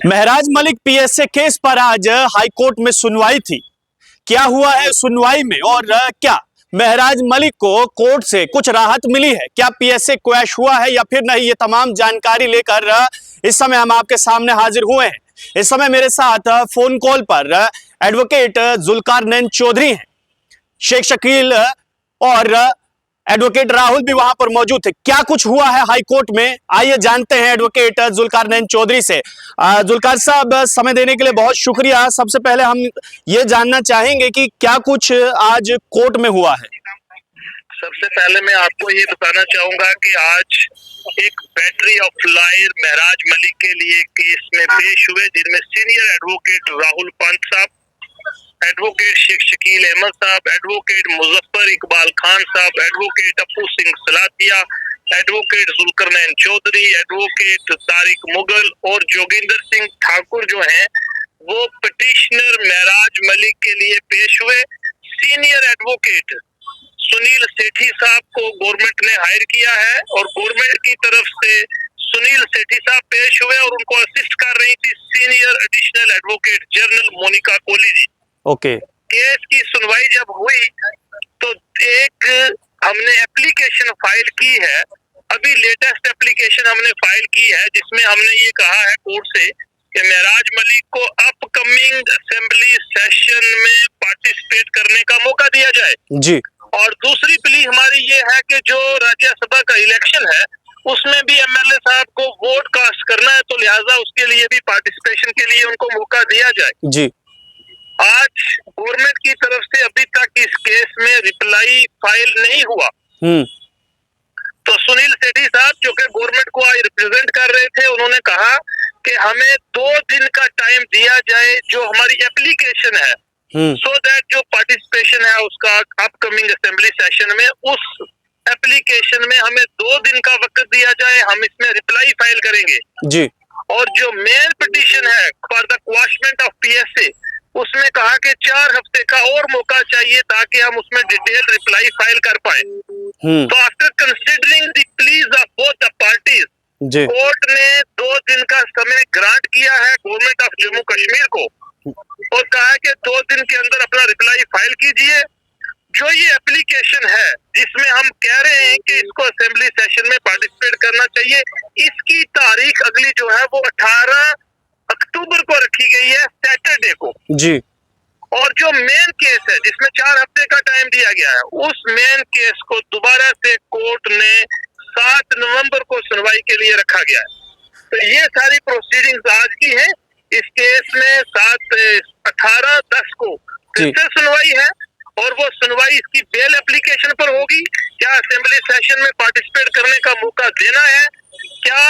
महराज Malik PSA case पर आज high court में सुनवाई थी। क्या हुआ है सुनवाई में और क्या महराज मलिक को कोर्ट से कुछ राहत मिली है, क्या पीएसए क्वैश हुआ है या फिर नहीं, ये तमाम जानकारी लेकर इस समय हम आपके सामने हाजिर हुए हैं। इस समय मेरे साथ फोन कॉल पर एडवोकेट जुल्कारनैन चौधरी हैं, शेख शकील और एडवोकेट राहुल भी वहां पर मौजूद थे। क्या कुछ हुआ है हाई कोर्ट में, आइए जानते हैं एडवोकेट जुल्कारनैन चौधरी से। जुल्कार साहब, समय देने के लिए बहुत शुक्रिया। सबसे पहले हम ये जानना चाहेंगे कि क्या कुछ आज कोर्ट में हुआ है। सबसे पहले मैं आपको ये बताना चाहूंगा कि आज एक बैटरी ऑफ लायर महराज मलिक के लिए केस में पेश हुए, जिनमें सीनियर एडवोकेट राहुल पंत साहब, एडवोकेट शेख शकील अहमद साहब, एडवोकेट मुजफ्फर इकबाल खान साहब, एडवोकेट अपू सिंह सलातिया, एडवोकेट जुल्कारनैन चौधरी, एडवोकेट तारिक मुगल और जोगिंदर सिंह ठाकुर जो हैं वो पिटिशनर महराज मलिक के लिए पेश हुए। सीनियर एडवोकेट सुनील सेठी साहब को गवर्नमेंट ने हायर किया है और गवर्नमेंट की तरफ से सुनील सेठी साहब पेश हुए और उनको असिस्ट कर रही थी senior additional advocate general Monika Kohli ji. Okay. Case की सुनवाई जब हुई तो एक हमने एप्लीकेशन फाइल की है, अभी लेटेस्ट एप्लीकेशन हमने फाइल की है, जिसमें हमने ये कहा है कोर्ट से कि महराज मलिक को अपकमिंग असेंबली सेशन में पार्टिसिपेट करने का मौका दिया जाए जी। और दूसरी प्ली हमारी ये है कि जो राज्यसभा का इलेक्शन है उसमें भी एमएलए साहब को वोट कास्ट करना है, तो लिहाजा उसके लिए भी पार्टिसिपेशन के लिए उनको मौका दिया जाए जी। आज गवर्नमेंट की तरफ से अभी तक इस केस में रिप्लाई फाइल नहीं हुआ। तो सुनील सेठी साहब जो कि गवर्नमेंट को आज रिप्रेजेंट कर रहे थे, उन्होंने कहा कि हमें 2 दिन का टाइम दिया जाए जो हमारी एप्लीकेशन है, सो दैट जो पार्टिसिपेशन है उसका अपकमिंग असेंबली सेशन में, उस एप्लीकेशन में हमें 2 दिन का वक्त दिया जाए, हम इसमें रिप्लाई फाइल करेंगे जी। और जो मेन पिटीशन है फॉर द क्वाशमेंट ऑफ पीएसए, उसमें कहा कि 4 हफ्ते का और मौका चाहिए ताकि हम उसमें डिटेल रिप्लाई फाइल कर पाए। तो after considering the please of both the parties, court ने 2 दिन का समय ग्रांट किया है गवर्नमेंट ऑफ जम्मू कश्मीर को और कहा है कि 2 दिन के अंदर अपना रिप्लाई फाइल कीजिए। जो ये एप्लीकेशन है जिसमें हम कह रहे हैं कि इसको असेंबली सेशन में पार्टिसिपेट करना चाहिए, इसकी तारीख अगली जो है वो 18 अक्टूबर को रखी गई है, सैटरडे को जी। और जो मेन केस है जिसमें 4 हफ्ते का टाइम दिया गया है, उस मेन केस को दोबारा से कोर्ट ने 7 नवंबर को सुनवाई के लिए रखा गया है। तो ये सारी प्रोसीडिंग्स आज की है। इस केस में 18-10 को फिर से सुनवाई है और वो सुनवाई इसकी बेल एप्लीकेशन पर होगी। क्या असेंबली सेशन में पार्टिसिपेट करने का मौका देना है, क्या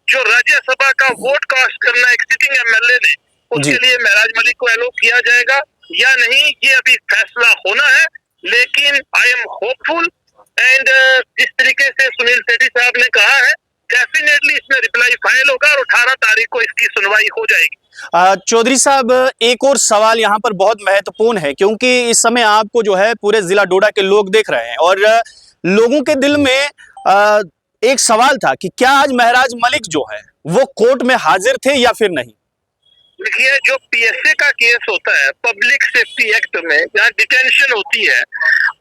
जो राज्यसभा का वोट कास्ट करना एक सिटिंग एमएलए ने उसके लिए महराज मलिक को एलो किया जाएगा या नहीं, ये अभी फैसला होना है। लेकिन आई एम होपफुल एंड जिस तरीके से सुनील सेठी साहब ने कहा है, डेफिनेटली इसमें रिप्लाई फाइल होगा और 18 तारीख को इसकी सुनवाई हो जाएगी। चौधरी साहब, एक और सवाल यहाँ पर बहुत महत्वपूर्ण है, क्योंकि इस समय आपको जो है पूरे जिला डोडा के लोग देख रहे हैं और लोगों के दिल में एक सवाल था कि क्या आज महराज मलिक जो है वो कोर्ट में हाजिर थे या फिर नहीं। देखिए, जो पीएसए का केस होता है पब्लिक सेफ्टी एक्ट में, जहाँ डिटेंशन होती है,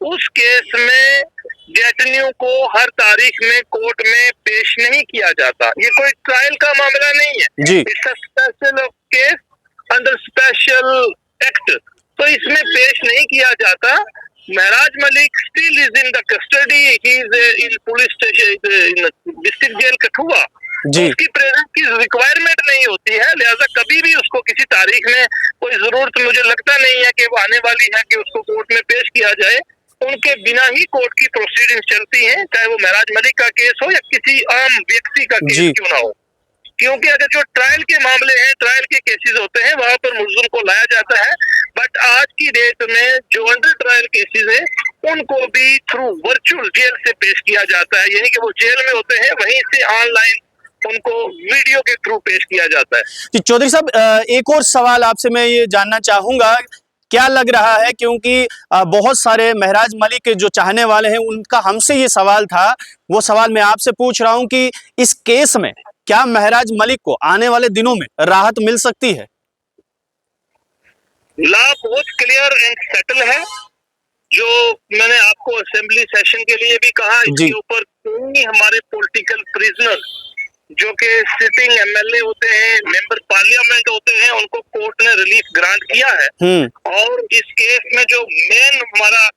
उस केस में डेटन्यू को हर तारीख में कोर्ट में पेश नहीं किया जाता। ये कोई ट्रायल का मामला नहीं है जी। It's a special case under special act, तो इसमें पेश नहीं किया जाता। Mehraj Malik still is in the custody, he is in police station in district jail Kathua, उसकी प्रेजेंस की रिक्वायरमेंट नहीं होती है, लिहाजा कभी भी उसको किसी तारीख में कोई जरूरत मुझे लगता नहीं है कि वो आने वाली है कि उसको कोर्ट में पेश किया जाए। उनके बिना ही कोर्ट की प्रोसीडिंग चलती हैं, चाहे वो महराज मलिक का केस हो या किसी आम व्यक्ति का केस क्यों ना हो, क्योंकि अगर जो ट्रायल के मामले हैं, ट्रायल के केसेस होते हैं, वहां पर मुलजिम को लाया जाता है। बट आज की डेट में जो अंडर ट्रायल केसेस हैं उनको भी थ्रू वर्चुअल जेल से पेश किया जाता है, यानी कि वो जेल में होते हैं, वहीं से ऑनलाइन उनको वीडियो के थ्रू पेश किया जाता है। जी चौधरी साहब, एक और सवाल आपसे मैं ये जानना चाहूंगा, क्या लग रहा है, क्योंकि बहुत सारे महराज मलिक के जो चाहने वाले हैं उनका हमसे ये सवाल था, वो सवाल मैं आपसे पूछ रहा हूं कि इस केस में क्या महराज मलिक को आने वाले दिनों में राहत मिल सकती है? लॉ बहुत क्लियर एंड सेटल है। जो मैंने आपको असेंबली सेशन के लिए भी कहा, इसके ऊपर कोई हमारे पॉलिटिकल प्रिजनर जो कि सिटिंग एमएलए होते हैं, मेंबर पार्लियामेंट होते हैं, उनको कोर्ट ने रिलीफ ग्रांट किया है। और इस केस में जो मेन हमारा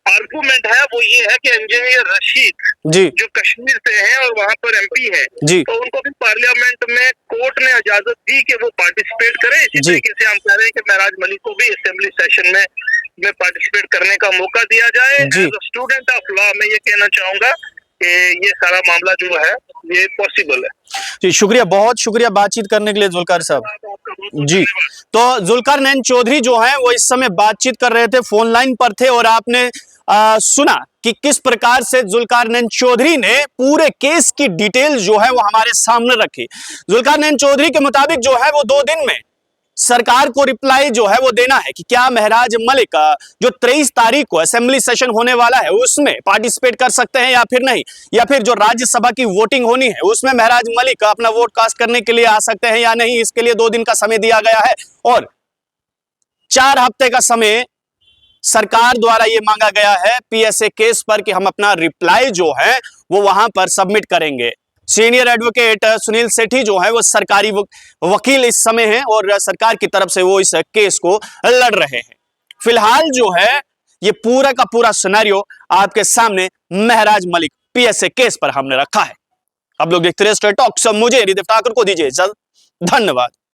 आर्गुमेंट है वो ये है कि इंजीनियर रशीद जो कश्मीर से हैं और वहां पर एमपी हैं, तो उनको भी पार्लियामेंट में कोर्ट ने इजाजत दी कि वो पार्टिसिपेट करें। इसी तरीके से हम कह रहे हैं कि महराज मलिक को भी असेंबली सेशन में पार्टिसिपेट करने का मौका दिया जाए। As a student of law मैं ये कहना चाहूंगा कि ये सारा मामला जो है ये पॉसिबल है। जी शुक्रिया, बहुत शुक्रिया बातचीत करने के लिए जुल्कार साहब। जी तो जुल्कार नैन चौधरी जो हैं वो इस समय बातचीत कर रहे थे, फोन लाइन पर थे और आपने सुना कि किस प्रकार से जुल्कार नैन चौधरी ने पूरे केस की डिटेल जो है वो हमारे सामने रखी। जुल्कार नैन चौधरी के मुताबिक जो है वो 2 दिन में सरकार को रिप्लाई जो है वो देना है कि क्या महराज मलिक जो 23 तारीख को असेंबली सेशन होने वाला है उसमें पार्टिसिपेट कर सकते हैं या फिर नहीं, या फिर जो राज्यसभा की वोटिंग होनी है उसमें महराज मलिक अपना वोट कास्ट करने के लिए आ सकते हैं या नहीं। इसके लिए 2 दिन का समय दिया गया है और 4 हफ्ते का समय सरकार द्वारा ये मांगा गया है पीएसए केस पर कि हम अपना रिप्लाई जो है वो वहां पर सबमिट करेंगे। सीनियर एडवोकेट सुनील सेठी जो है वो सरकारी वकील इस समय हैं और सरकार की तरफ से वो इस केस को लड़ रहे हैं। फिलहाल जो है ये पूरा का पूरा सिनेरियो आपके सामने महराज मलिक पीएसए केस पर हमने रखा है। अब लोग देखते रहे स्ट्रेट टॉक्स। मुझे रिदिफ ठाकुर को दीजिए इजाजत। धन्यवाद।